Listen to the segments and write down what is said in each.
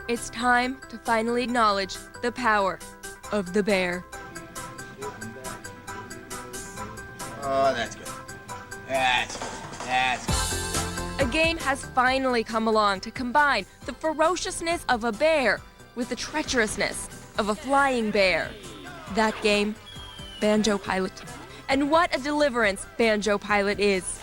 It's time to finally acknowledge the power of the bear. Oh, that's good. That's good. That's good. A game has finally come along to combine the ferociousness of a bear with the treacherousness of a flying bear. That game, Banjo Pilot. And what a deliverance Banjo Pilot is.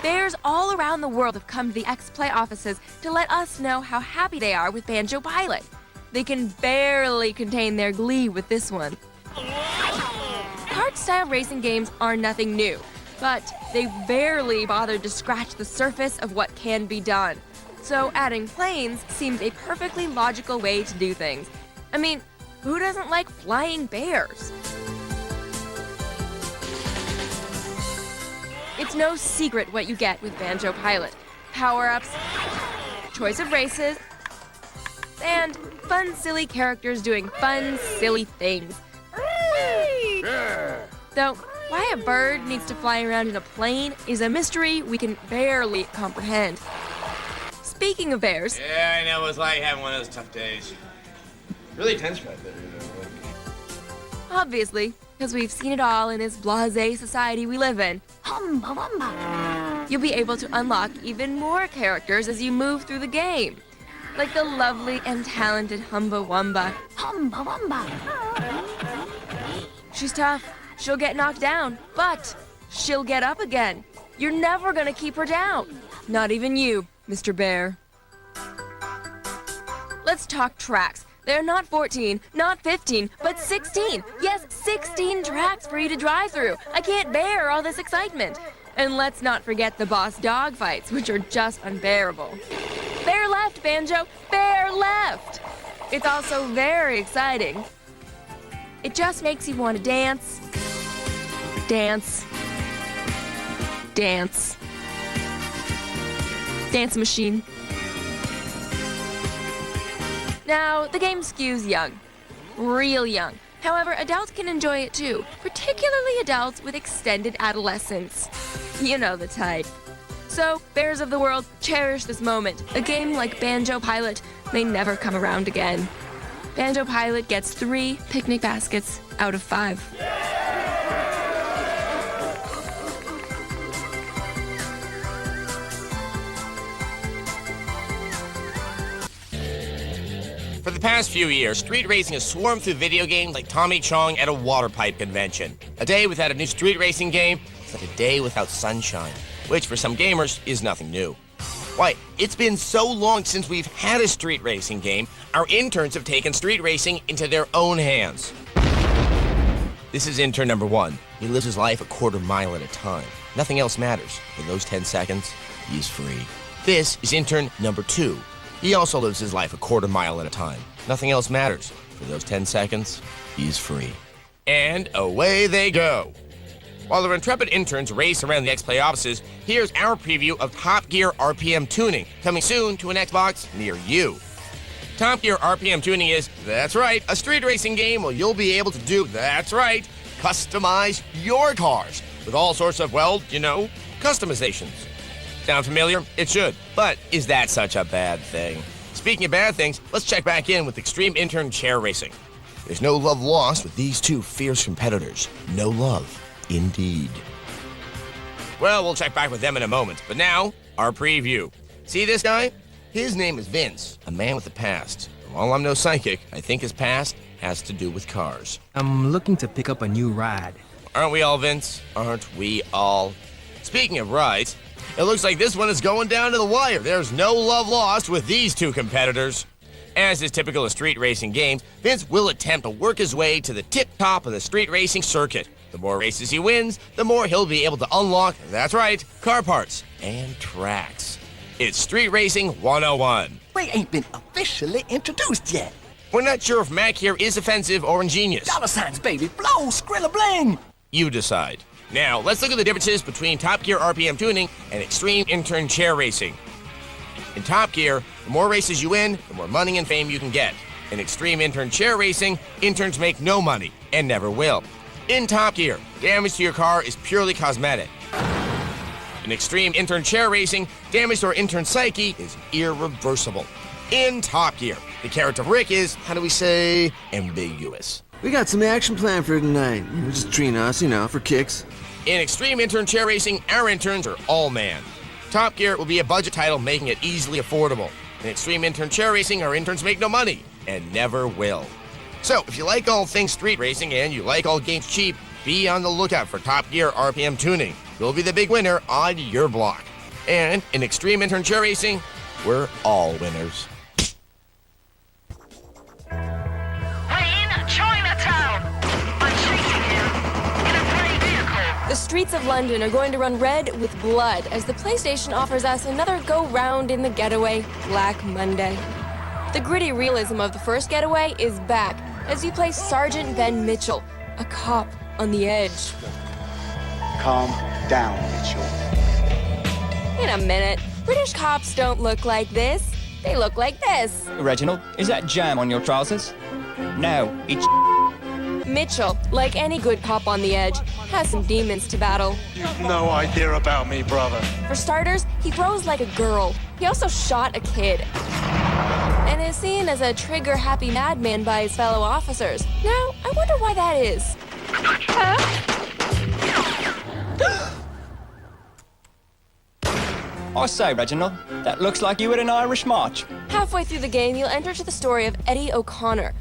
Bears all around the world have come to the X-Play offices to let us know how happy they are with Banjo Pilot. They can barely contain their glee with this one. Kart-style racing games are nothing new, but they barely bothered to scratch the surface of what can be done. So adding planes seems a perfectly logical way to do things. I mean, who doesn't like flying bears? It's no secret what you get with Banjo Pilot. Power-ups, choice of races, and fun, silly characters doing fun, silly things. Though, why a bird needs to fly around in a plane is a mystery we can barely comprehend. Speaking of bears... Yeah, I know. It was like having one of those tough days. Really tense right there. Obviously, because we've seen it all in this blasé society we live in. You'll be able to unlock even more characters as you move through the game. Like the lovely and talented Humba Wumba. She's tough. She'll get knocked down, but she'll get up again. You're never gonna keep her down. Not even you, Mr. Bear. Let's talk tracks. They're not 14, not 15, but 16. Yes, 16 tracks for you to drive through. I can't bear all this excitement. And let's not forget the boss dog fights, which are just unbearable. Bear left, Banjo! Bear left! It's also very exciting. It just makes you want to dance, dance, dance. Dance machine. Now, the game skews young. Real young. However, adults can enjoy it too, particularly adults with extended adolescence. You know the type. So, bears of the world, cherish this moment. A game like Banjo Pilot may never come around again. Banjo Pilot gets 3 picnic baskets out of 5. For the past few years, street racing has swarmed through video games like Tommy Chong at a water pipe convention. A day without a new street racing game is like a day without sunshine, which for some gamers is nothing new. Why, it's been so long since we've had a street racing game, our interns have taken street racing into their own hands. This is intern number 1. He lives his life a quarter mile at a time. Nothing else matters. For those 10 seconds, he's free. This is intern number 2. He also lives his life a quarter mile at a time. Nothing else matters. For those 10 seconds, he's free. And away they go. While our intrepid interns race around the X-Play offices, here's our preview of Top Gear RPM Tuning, coming soon to an Xbox near you. Top Gear RPM Tuning is, that's right, a street racing game where you'll be able to do, that's right, customize your cars with all sorts of, well, you know, customizations. Sound familiar? It should. But is that such a bad thing? Speaking of bad things, let's check back in with Extreme Intern Chair Racing. There's no love lost with these two fierce competitors. No love, indeed. Well, we'll check back with them in a moment, but now, our preview. See this guy? His name is Vince, a man with a past. While I'm no psychic, I think his past has to do with cars. I'm looking to pick up a new ride. Aren't we all, Vince? Aren't we all? Speaking of rides, it looks like this one is going down to the wire. There's no love lost with these two competitors. As is typical of street racing games, Vince will attempt to work his way to the tip-top of the street racing circuit. The more races he wins, the more he'll be able to unlock, that's right, car parts and tracks. It's Street Racing 101. We ain't been officially introduced yet. We're not sure if Mac here is offensive or ingenious. Dollar signs, baby. Blow, skrilla bling. You decide. Now, let's look at the differences between Top Gear RPM Tuning and Extreme Intern Chair Racing. In Top Gear, the more races you win, the more money and fame you can get. In Extreme Intern Chair Racing, interns make no money and never will. In Top Gear, damage to your car is purely cosmetic. In Extreme Intern Chair Racing, damage to our intern psyche is irreversible. In Top Gear, The character of Rick is, how do we say, ambiguous. We got some action planned for tonight. We're just treating us, for kicks. In Extreme Intern Chair Racing, our interns are all man. Top Gear will be a budget title, making it easily affordable. In Extreme Intern Chair Racing, our interns make no money, and never will. So, if you like all things street racing and you like all games cheap, be on the lookout for Top Gear RPM tuning. You'll be the big winner on your block. And in Extreme Intern Chair Racing, we're all winners. The streets of London are going to run red with blood as the PlayStation offers us another go-round in the getaway, Black Monday. The gritty realism of the first getaway is back as you play Sergeant Ben Mitchell, a cop on the edge. Calm down, Mitchell. In a minute, British cops don't look like this. They look like this. Reginald, is that jam on your trousers? No, it's... Mitchell, like any good cop on the edge, has some demons to battle. You've no idea about me, brother. For starters, he throws like a girl. He also shot a kid. And is seen as a trigger-happy madman by his fellow officers. Now, I wonder why that is. I say, Reginald, that looks like you at an Irish march. Halfway through the game, you'll enter to the story of Eddie O'Connor,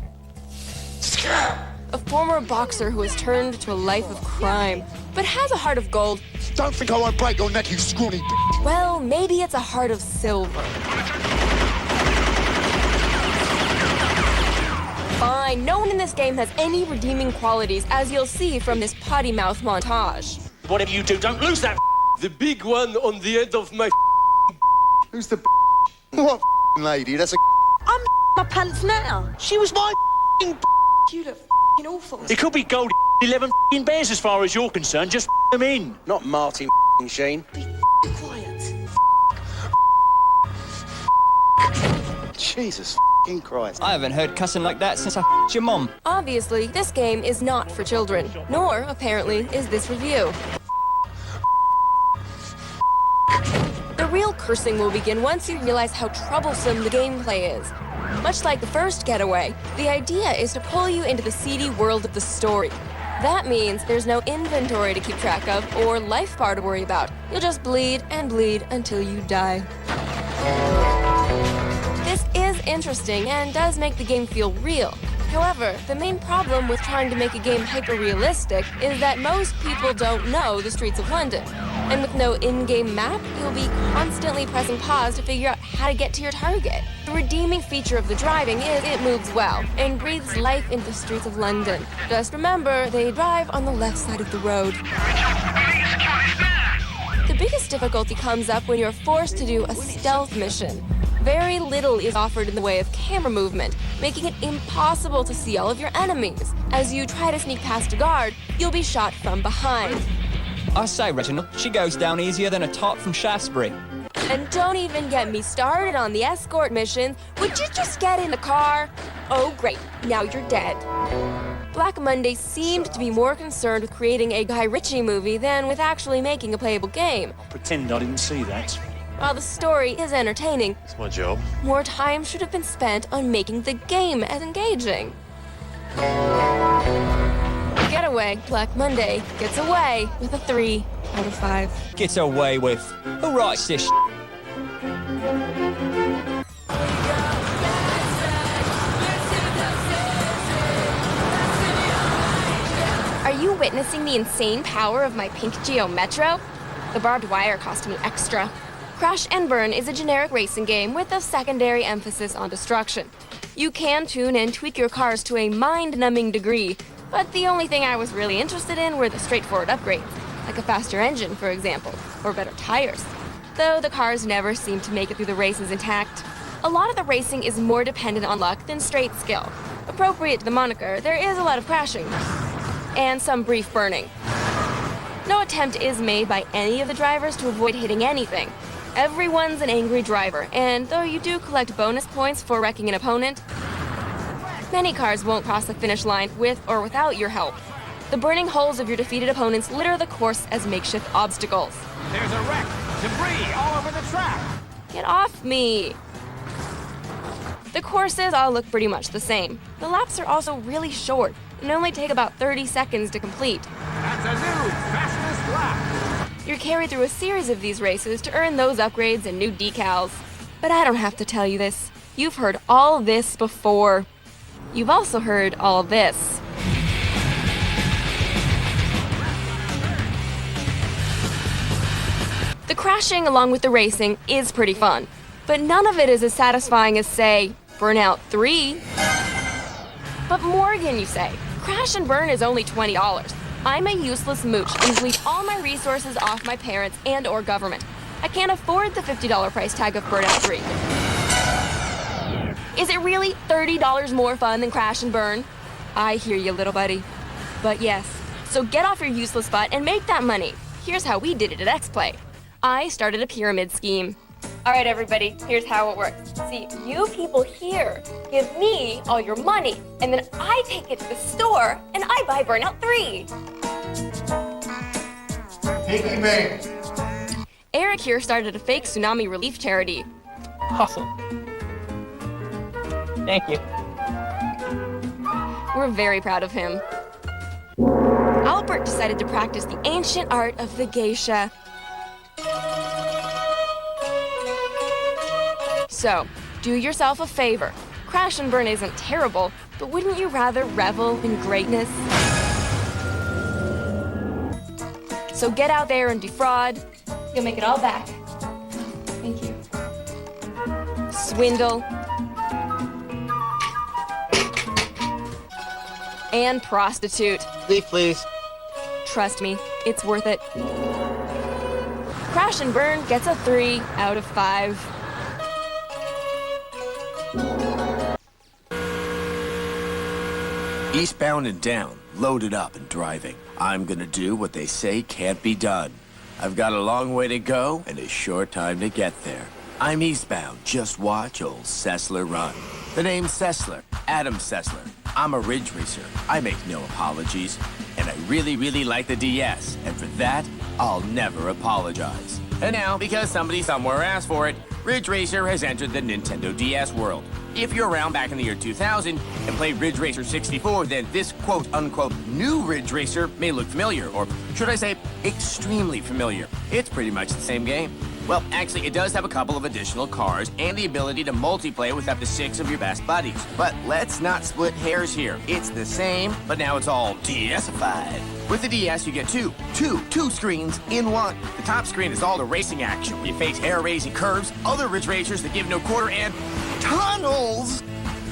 a former boxer who has turned to a life of crime, but has a heart of gold. Don't think I won't break your neck, you scrawny bitch. Well, maybe it's a heart of silver. Fine, no one in this game has any redeeming qualities, as you'll see from this potty mouth montage. Whatever you do, don't lose that. The big one on the end of my. Who's the what lady? That's a I'm my pants now. She was my You look awful. It could be gold 11 bears as far as you're concerned. Just them in. Not Martin Sheen. Be quiet. Jesus Christ. I haven't heard cussing like that since I f***ed your mum. Obviously, this game is not for children, nor, apparently, is this review. The real cursing will begin once you realize how troublesome the gameplay is. Much like the first getaway, the idea is to pull you into the seedy world of the story. That means there's no inventory to keep track of or life bar to worry about. You'll just bleed and bleed until you die. This is interesting and does make the game feel real. However, the main problem with trying to make a game hyper-realistic is that most people don't know the streets of London. And with no in-game map, you'll be constantly pressing pause to figure out how to get to your target. The redeeming feature of the driving is it moves well and breathes life into the streets of London. Just remember, they drive on the left side of the road. The biggest difficulty comes up when you're forced to do a stealth mission. Very little is offered in the way of camera movement, making it impossible to see all of your enemies. As you try to sneak past a guard, you'll be shot from behind. I say, Reginald, she goes down easier than a top from Shaftesbury. And don't even get me started on the escort missions. Would you just get in the car? Oh, great. Now you're dead. Black Monday seemed to be more concerned with creating a Guy Ritchie movie than with actually making a playable game. Pretend I didn't see that. While the story is entertaining, It's my job. more time should have been spent on making the game as engaging. Getaway, Black Monday, gets away with a 3 out of 5. Gets away with. Who writes this? Are you witnessing the insane power of my pink Geo Metro? The barbed wire cost me extra. Crash and Burn is a generic racing game with a secondary emphasis on destruction. You can tune and tweak your cars to a mind-numbing degree, but the only thing I was really interested in were the straightforward upgrades, like a faster engine, for example, or better tires. Though the cars never seem to make it through the races intact. A lot of the racing is more dependent on luck than straight skill. Appropriate to the moniker, there is a lot of crashing, and some brief burning. No attempt is made by any of the drivers to avoid hitting anything. Everyone's an angry driver, and though you do collect bonus points for wrecking an opponent, many cars won't cross the finish line with or without your help. The burning holes of your defeated opponents litter the course as makeshift obstacles. There's a wreck. Debris all over the track. Get off me! The courses all look pretty much the same. The laps are also really short and only take about 30 seconds to complete. That's a new fastest lap. You're carried through a series of these races to earn those upgrades and new decals. But I don't have to tell you this. You've heard all this before. You've also heard all this. The crashing along with the racing is pretty fun, but none of it is as satisfying as, say, Burnout 3. But Morgan, you say, Crash and Burn is only $20. I'm a useless mooch and bleed all my resources off my parents and or government. I can't afford the $50 price tag of Burnout 3. Is it really $30 more fun than Crash and Burn? I hear you, little buddy. But yes, so get off your useless butt and make that money. Here's how we did it at X-Play. I started a pyramid scheme. All right, everybody, here's how it works. See, you people here give me all your money, and then I take it to the store, and I buy Burnout 3. Pinky man. Eric here started a fake tsunami relief charity. Awesome. Thank you. We're very proud of him. Albert decided to practice the ancient art of the geisha. So, do yourself a favor. Crash and Burn isn't terrible, but wouldn't you rather revel in greatness? So get out there and defraud. You'll make it all back. Thank you. Swindle. And prostitute. Leave, please. Trust me, it's worth it. Crash and Burn gets a 3 out of 5. Eastbound and down, loaded up and driving. I'm gonna do what they say can't be done. I've got a long way to go and a short time to get there. I'm eastbound, just watch old Sessler run. The name's Sessler, Adam Sessler. I'm a ridge racer, I make no apologies. And I really like the DS, and for that, I'll never apologize. And now, because somebody somewhere asked for it, Ridge Racer has entered the Nintendo DS world. If you're around back in the year 2000 and played Ridge Racer 64, then this quote-unquote new Ridge Racer may look familiar, or should I say, extremely familiar. It's pretty much the same game. Well, actually, it does have a couple of additional cars and the ability to multiplayer with up to 6 of your best buddies. But let's not split hairs here. It's the same, but now it's all DS-ified. With the DS, you get two screens in one. The top screen is all the racing action, where you face hair-raising curves, other Ridge Racers that give no quarter, and tunnels!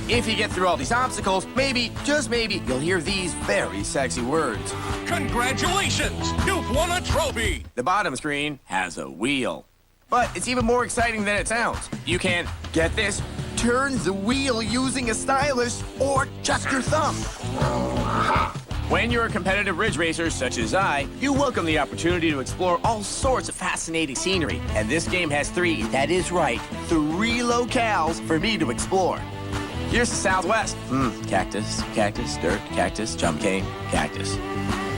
If you get through all these obstacles, maybe, just maybe, you'll hear these very sexy words. Congratulations! You've won a trophy! The bottom screen has a wheel. But it's even more exciting than it sounds. You can, get this, turn the wheel using a stylus or just your thumb. When you're a competitive Ridge Racer such as I, you welcome the opportunity to explore all sorts of fascinating scenery. And this game has 3, that is right, 3 locales for me to explore. Here's the Southwest. Cactus, cactus, dirt, cactus, jump cane, cactus.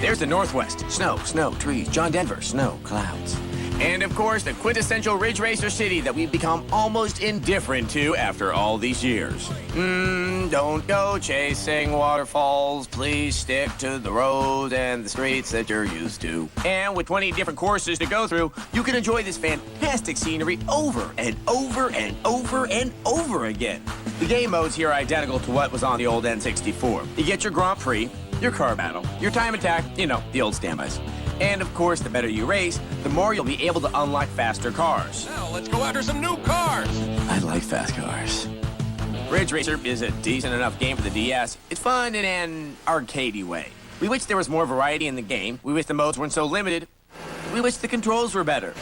There's the Northwest. Snow, trees, John Denver, snow, clouds. And of course, the quintessential Ridge Racer city that we've become almost indifferent to after all these years. Don't go chasing waterfalls. Please stick to the road and the streets that you're used to. And with 20 different courses to go through, you can enjoy this fantastic scenery over and over and over and over again. The game modes here are identical to what was on the old N64. You get your Grand Prix, your car battle, your time attack, you know, the old standbys. And of course, the better you race, the more you'll be able to unlock faster cars. Now let's go after some new cars! I like fast cars. Ridge Racer is a decent enough game for the DS. It's fun in an arcadey way. We wish there was more variety in the game. We wish the modes weren't so limited. We wish the controls were better.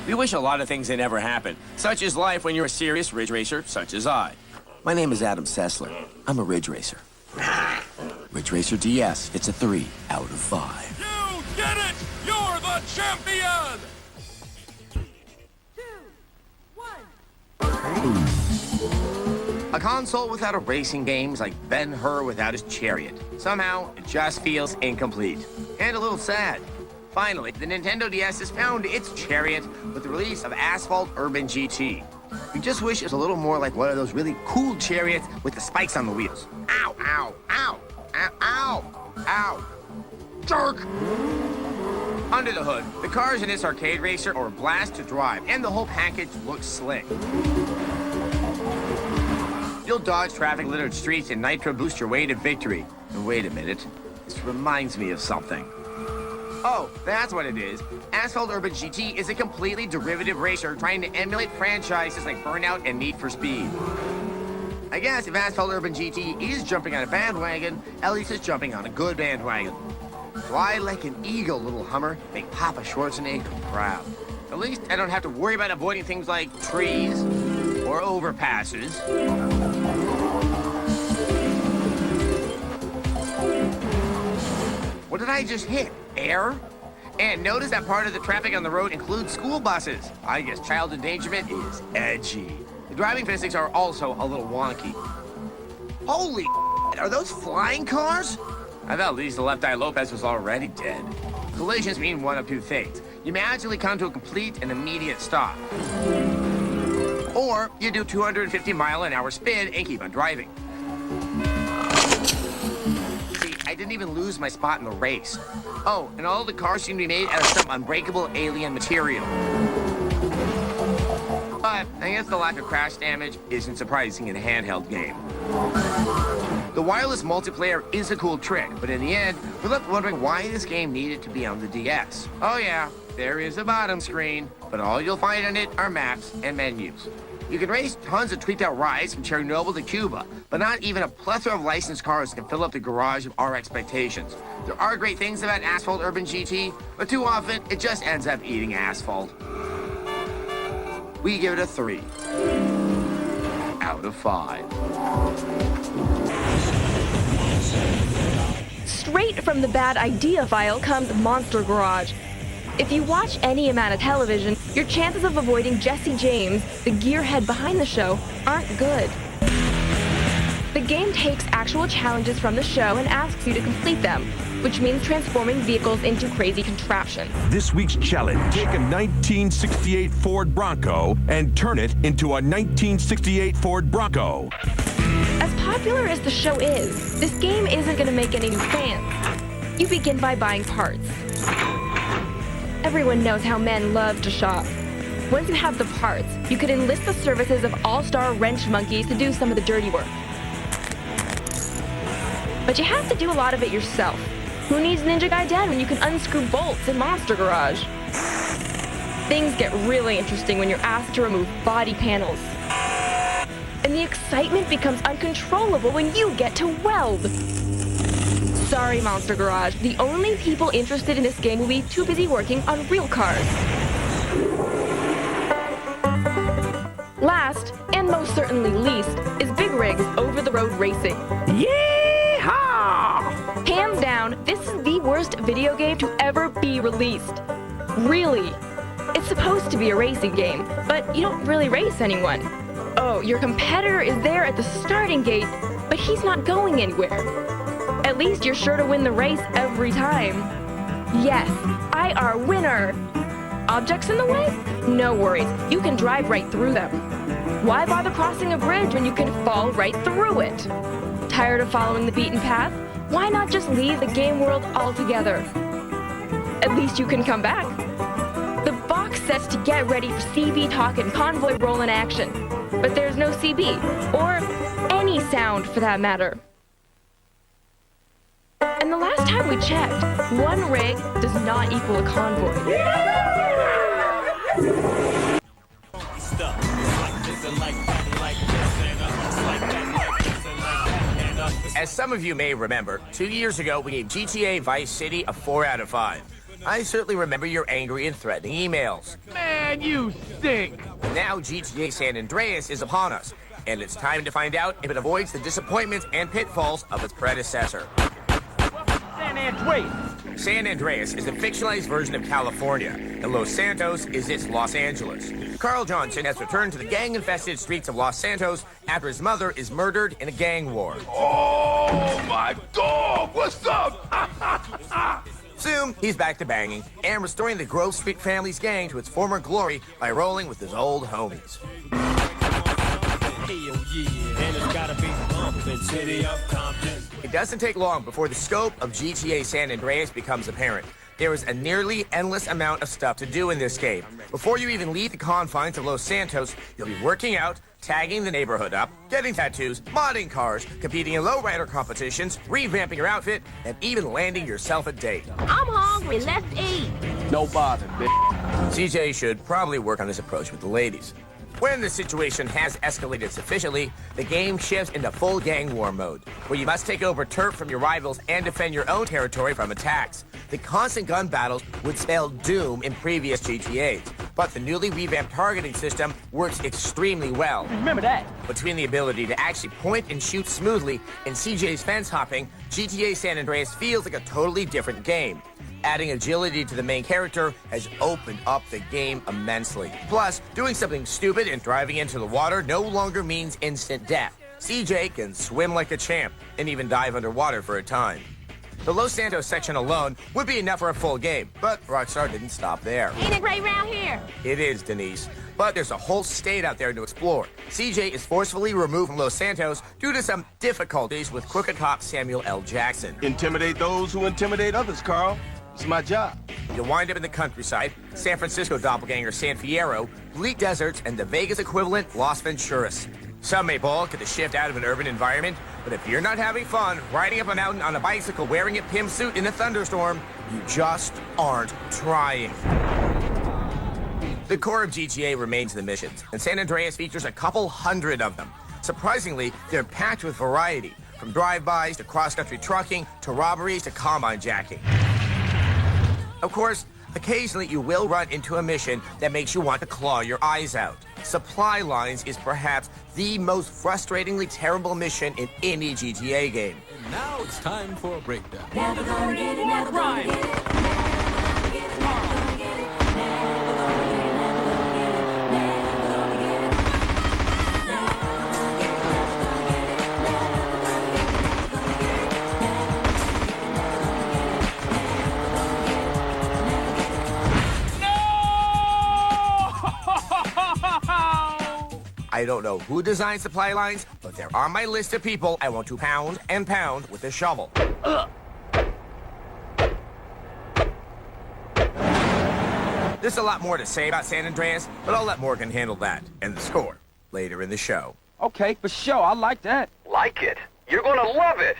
We wish a lot of things that never happened. Such is life when you're a serious Ridge Racer, such as I. My name is Adam Sessler. I'm a Ridge Racer. Ridge Racer DS, it's a 3 out of 5. You did it! You're the champion! 2, 1. A console without a racing game is like Ben-Hur without his chariot. Somehow, it just feels incomplete. And a little sad. Finally, the Nintendo DS has found its chariot with the release of Asphalt Urban GT. We just wish it was a little more like one of those really cool chariots with the spikes on the wheels. Ow, ow, ow, ow, ow, ow. Jerk! Under the hood, the cars in this arcade racer are a blast to drive, and the whole package looks slick. You'll dodge traffic-littered streets and nitro boost your way to victory. And wait a minute, this reminds me of something. Oh, that's what it is. Asphalt Urban GT is a completely derivative racer trying to emulate franchises like Burnout and Need for Speed. I guess if Asphalt Urban GT is jumping on a bandwagon, at least it's jumping on a good bandwagon. Fly like an eagle, little Hummer. Make Papa Schwarzenegger proud. At least I don't have to worry about avoiding things like trees or overpasses. What did I just hit? Air? And notice that part of the traffic on the road includes school buses. I guess child endangerment is edgy. The driving physics are also a little wonky. Holy are those flying cars? I thought Lisa Left Eye Lopez was already dead. Collisions mean one of two things. You magically come to a complete and immediate stop. Or you do 250-mile-an-hour spin and keep on driving. See, I didn't even lose my spot in the race. Oh, and all the cars seem to be made out of some unbreakable alien material. But I guess the lack of crash damage isn't surprising in a handheld game. The wireless multiplayer is a cool trick, but in the end, we're left wondering why this game needed to be on the DS. Oh yeah, there is a bottom screen, but all you'll find on it are maps and menus. You can race tons of tweaked-out rides from Chernobyl to Cuba, but not even a plethora of licensed cars can fill up the garage of our expectations. There are great things about Asphalt Urban GT, but too often, it just ends up eating asphalt. We give it a 3 out of 5. Straight from the bad idea file comes Monster Garage. If you watch any amount of television, your chances of avoiding Jesse James, the gearhead behind the show, aren't good. The game takes actual challenges from the show and asks you to complete them, which means transforming vehicles into crazy contraptions. This week's challenge: take a 1968 Ford Bronco and turn it into a 1968 Ford Bronco. As popular as the show is, this game isn't going to make any new fans. You begin by buying parts. Everyone knows how men love to shop. Once you have the parts, you could enlist the services of all-star wrench monkeys to do some of the dirty work. But you have to do a lot of it yourself. Who needs Ninja Gaiden when you can unscrew bolts in Monster Garage? Things get really interesting when you're asked to remove body panels. And the excitement becomes uncontrollable when you get to weld. Sorry, Monster Garage. The only people interested in this game will be too busy working on real cars. Last, and most certainly least, is Big Rig's over-the-road racing. Yeehaw! Hands down, this is the worst video game to ever be released. Really. It's supposed to be a racing game, but you don't really race anyone. Oh, your competitor is there at the starting gate, but he's not going anywhere. At least you're sure to win the race every time. Yes, I are winner. Objects in the way? No worries, you can drive right through them. Why bother crossing a bridge when you can fall right through it? Tired of following the beaten path? Why not just leave the game world altogether? At least you can come back. The box says to get ready for CB talk and convoy roll in action, but there's no CB, or any sound for that matter. And the last time we checked, one rig does not equal a convoy. As some of you may remember, 2 years ago we gave GTA Vice City a 4 out of 5. I certainly remember your angry and threatening emails. Man, you stink! Now GTA San Andreas is upon us, and it's time to find out if it avoids the disappointments and pitfalls of its predecessor. San Andreas is a fictionalized version of California, and Los Santos is its Los Angeles. Carl Johnson has returned to the gang-infested streets of Los Santos after his mother is murdered in a gang war. Oh, my dog! What's up? Soon, he's back to banging and restoring the Grove Street family's gang to its former glory by rolling with his old homies. And it's gotta be bumpin', city of Compton. It doesn't take long before the scope of GTA San Andreas becomes apparent. There is a nearly endless amount of stuff to do in this game. Before you even leave the confines of Los Santos, you'll be working out, tagging the neighborhood up, getting tattoos, modding cars, competing in lowrider competitions, revamping your outfit, and even landing yourself a date. I'm hungry, let's eat. No bother, bitch. CJ should probably work on his approach with the ladies. When the situation has escalated sufficiently, the game shifts into full gang war mode, where you must take over turf from your rivals and defend your own territory from attacks. The constant gun battles would spell doom in previous GTAs, but the newly revamped targeting system works extremely well. Remember that. Between the ability to actually point and shoot smoothly and CJ's fence hopping, GTA San Andreas feels like a totally different game. Adding agility to the main character has opened up the game immensely. Plus, doing something stupid and driving into the water no longer means instant death. CJ can swim like a champ and even dive underwater for a time. The Los Santos section alone would be enough for a full game, but Rockstar didn't stop there. Ain't it great round here? It is, Denise, but there's a whole state out there to explore. CJ is forcefully removed from Los Santos due to some difficulties with crooked cop Samuel L. Jackson. Intimidate those who intimidate others, Carl. It's my job. You'll wind up in the countryside, San Francisco doppelganger San Fierro, bleak deserts, and the Vegas equivalent Las Venturas. Some may balk at the shift out of an urban environment, but if you're not having fun riding up a mountain on a bicycle wearing a pimp suit in a thunderstorm, you just aren't trying. The core of GTA remains the missions, and San Andreas features a couple hundred of them. Surprisingly, they're packed with variety, from drive-bys to cross-country trucking to robberies to combine jacking. Of course, occasionally you will run into a mission that makes you want to claw your eyes out. Supply lines is perhaps the most frustratingly terrible mission in any GTA game. And now it's time for a breakdown. Never gonna get it, never gonna get it. I don't know who designs supply lines, but they're on my list of people I want to pound and pound with a shovel. There's a lot more to say about San Andreas, but I'll let Morgan handle that and the score later in the show. Okay, for sure. I like that. Like it? You're gonna love it.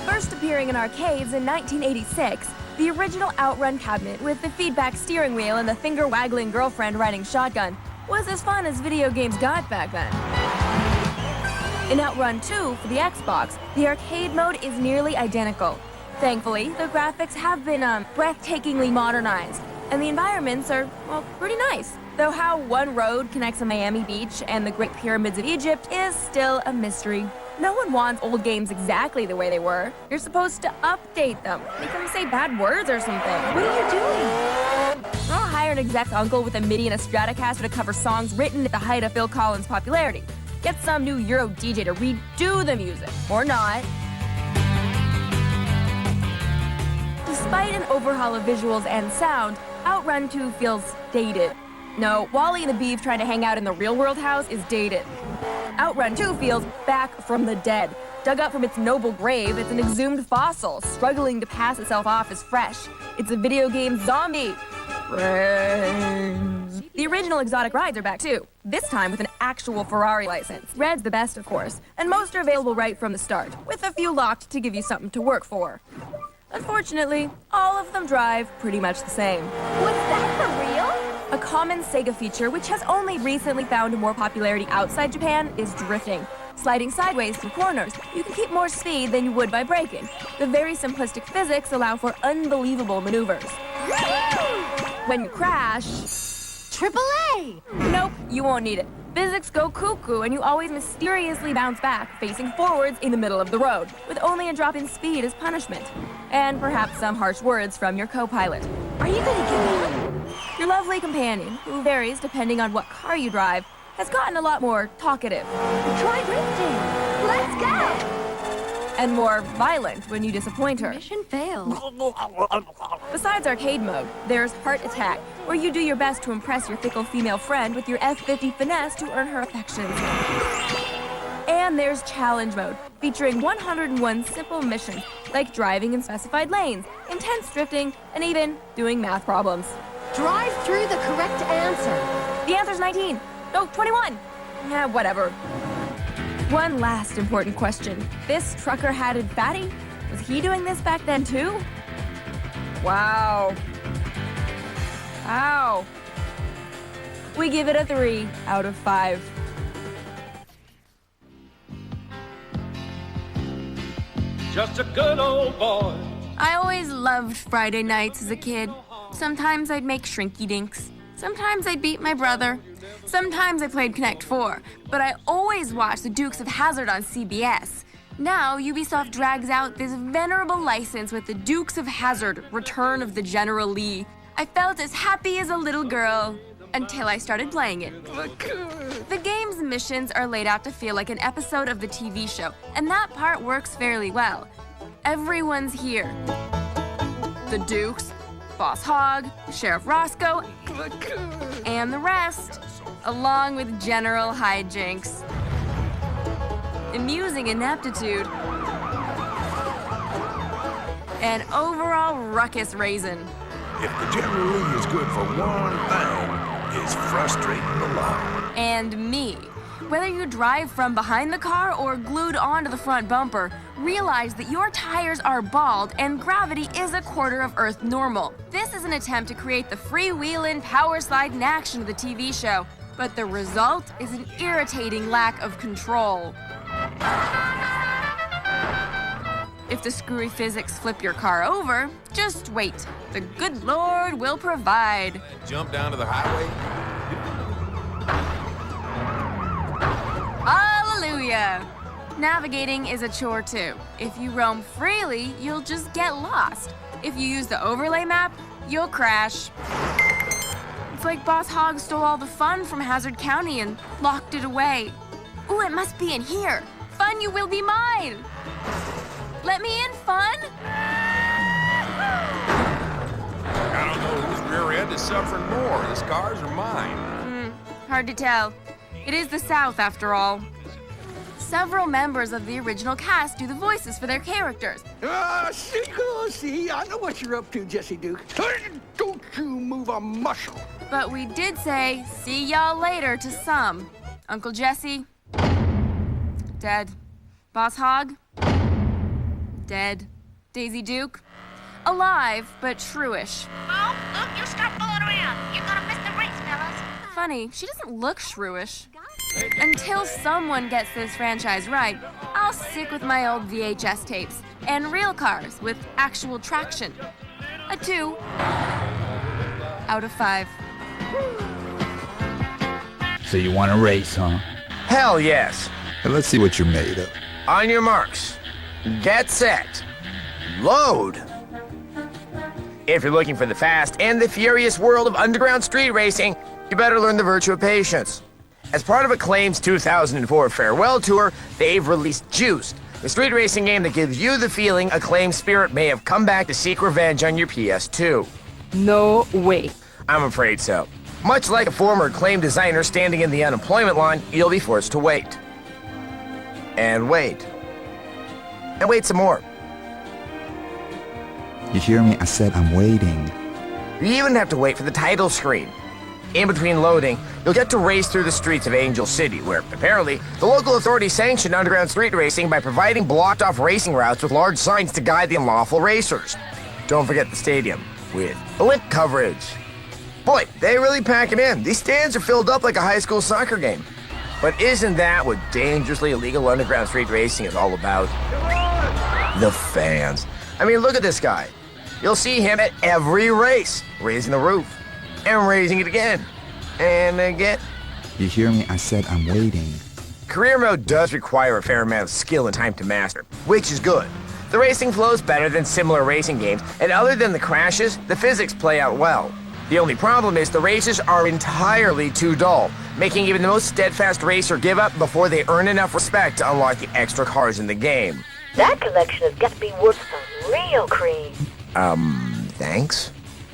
First appearing in arcades in 1986, the original Outrun cabinet with the feedback steering wheel and the finger-waggling girlfriend riding shotgun was as fun as video games got back then. In Outrun 2 for the Xbox, the arcade mode is nearly identical. Thankfully, the graphics have been breathtakingly modernized, and the environments are, well, pretty nice. Though how one road connects a Miami Beach and the Great Pyramids of Egypt is still a mystery. No one wants old games exactly the way they were. You're supposed to update them, make them say bad words or something. What are you doing? I'll hire an exec uncle with a MIDI and a Stratocaster to cover songs written at the height of Phil Collins' popularity. Get some new Euro DJ to redo the music, or not. Despite an overhaul of visuals and sound, Outrun 2 feels dated. No, Wally and the Beef trying to hang out in the real-world house is dated. Outrun 2 feels back from the dead. Dug up from its noble grave, it's an exhumed fossil, struggling to pass itself off as fresh. It's a video game zombie. Friends. The original exotic rides are back too, this time with an actual Ferrari license. Red's the best, of course, and most are available right from the start, with a few locked to give you something to work for. Unfortunately, all of them drive pretty much the same. What's that for real? A common Sega feature, which has only recently found more popularity outside Japan, is drifting. Sliding sideways through corners, you can keep more speed than you would by braking. The very simplistic physics allow for unbelievable maneuvers. When you crash... AAA! Nope, you won't need it. Physics go cuckoo and you always mysteriously bounce back, facing forwards in the middle of the road, with only a drop in speed as punishment. And perhaps some harsh words from your co-pilot. Are you gonna get me? Your lovely companion, who varies depending on what car you drive, has gotten a lot more talkative. Try drifting. Let's go! and more violent when you disappoint her. Mission failed. Besides arcade mode, there's Heart Attack, where you do your best to impress your fickle female friend with your F50 finesse to earn her affections. And there's Challenge mode, featuring 101 simple missions, like driving in specified lanes, intense drifting, and even doing math problems. Drive through the correct answer. The answer's 19. No, 21. Yeah, whatever. One last important question. This trucker-hatted fatty, was he doing this back then too? Wow. Wow. We give it a 3 out of 5. Just a good old boy. I always loved Friday nights as a kid. Sometimes I'd make shrinky dinks. Sometimes I'd beat my brother. Sometimes I played Connect 4, but I always watched the Dukes of Hazzard on CBS. Now, Ubisoft drags out this venerable license with the Dukes of Hazzard, Return of the General Lee. I felt as happy as a little girl until I started playing it. The game's missions are laid out to feel like an episode of the TV show, and that part works fairly well. Everyone's here. The Dukes, Boss Hogg, Sheriff Roscoe, and the rest, along with General Hijinks. Amusing ineptitude, and overall ruckus raisin. If the General Lee is good for one thing, it's frustrating the law. And me. Whether you drive from behind the car or glued onto the front bumper, realize that your tires are bald and gravity is a quarter of Earth normal. This is an attempt to create the freewheelin' power sliding action of the TV show, but the result is an irritating lack of control. If the screwy physics flip your car over, just wait. The good Lord will provide. Jump down to the highway. Hallelujah! Navigating is a chore too. If you roam freely, you'll just get lost. If you use the overlay map, you'll crash. It's like Boss Hogg stole all the fun from Hazard County and locked it away. Ooh, it must be in here. Fun, you will be mine! Let me in, Fun! I don't know whose rear end is suffering more, his cars or mine. Hard to tell. It is the South, after all. Several members of the original cast do the voices for their characters. See, I know what you're up to, Jesse Duke. Don't you move a muscle. But we did say, see y'all later to some. Uncle Jesse, dead. Boss Hogg, dead. Daisy Duke, alive, but shrewish. Oh, look, you stop fooling around. You're gonna miss the race, fellas. Funny, she doesn't look shrewish. Until someone gets this franchise right, I'll stick with my old VHS tapes and real cars with actual traction. A 2 out of 5. So you want to race, huh? Hell yes. Well, let's see what you're made of. On your marks. Get set. Load. If you're looking for the fast and the furious world of underground street racing, you better learn the virtue of patience. As part of Acclaim's 2004 farewell tour, they've released Juiced, the street racing game that gives you the feeling Acclaim's spirit may have come back to seek revenge on your PS2. No way. I'm afraid so. Much like a former Acclaim designer standing in the unemployment line, you'll be forced to wait. And wait. And wait some more. You hear me? I said I'm waiting. You even have to wait for the title screen. In between loading, you'll get to race through the streets of Angel City, where, apparently, the local authorities sanctioned underground street racing by providing blocked-off racing routes with large signs to guide the unlawful racers. Don't forget the stadium, with Olympic coverage. Boy, they really pack it in. These stands are filled up like a high school soccer game. But isn't that what dangerously illegal underground street racing is all about? The fans. I mean, look at this guy. You'll see him at every race, raising the roof. And raising it again. And again. You hear me? I said I'm waiting. Career mode does require a fair amount of skill and time to master, which is good. The racing flows better than similar racing games, and other than the crashes, the physics play out well. The only problem is the races are entirely too dull, making even the most steadfast racer give up before they earn enough respect to unlock the extra cars in the game. That collection has got to be worth some real cream. Thanks?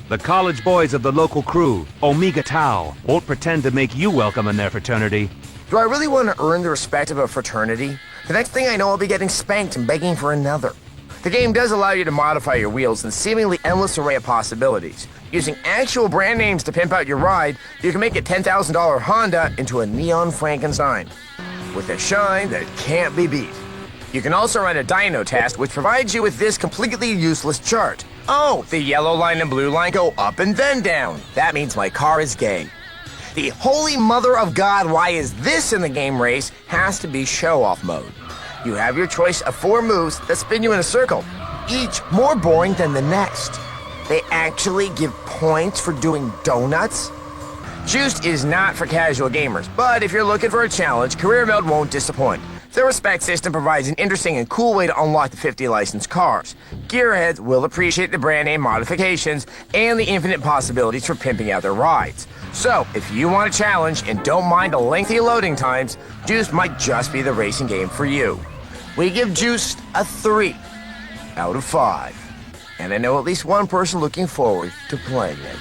The college boys of the local crew, Omega Tau, won't pretend to make you welcome in their fraternity. Do I really want to earn the respect of a fraternity? The next thing I know, I'll be getting spanked and begging for another. The game does allow you to modify your wheels in a seemingly endless array of possibilities. Using actual brand names to pimp out your ride, you can make a $10,000 Honda into a neon Frankenstein, with a shine that can't be beat. You can also run a dyno test, which provides you with this completely useless chart. Oh, the yellow line and blue line go up and then down. That means my car is gay. The holy mother of God, why is this in the game race, has to be show-off mode. You have your choice of 4 moves that spin you in a circle, each more boring than the next. They actually give points for doing donuts? Juiced is not for casual gamers, but if you're looking for a challenge, career mode won't disappoint. The respect system provides an interesting and cool way to unlock the 50 licensed cars. Gearheads will appreciate the brand name modifications and the infinite possibilities for pimping out their rides. So, if you want a challenge and don't mind the lengthy loading times, Juiced might just be the racing game for you. We give Juiced a 3 out of 5. And I know at least one person looking forward to playing it.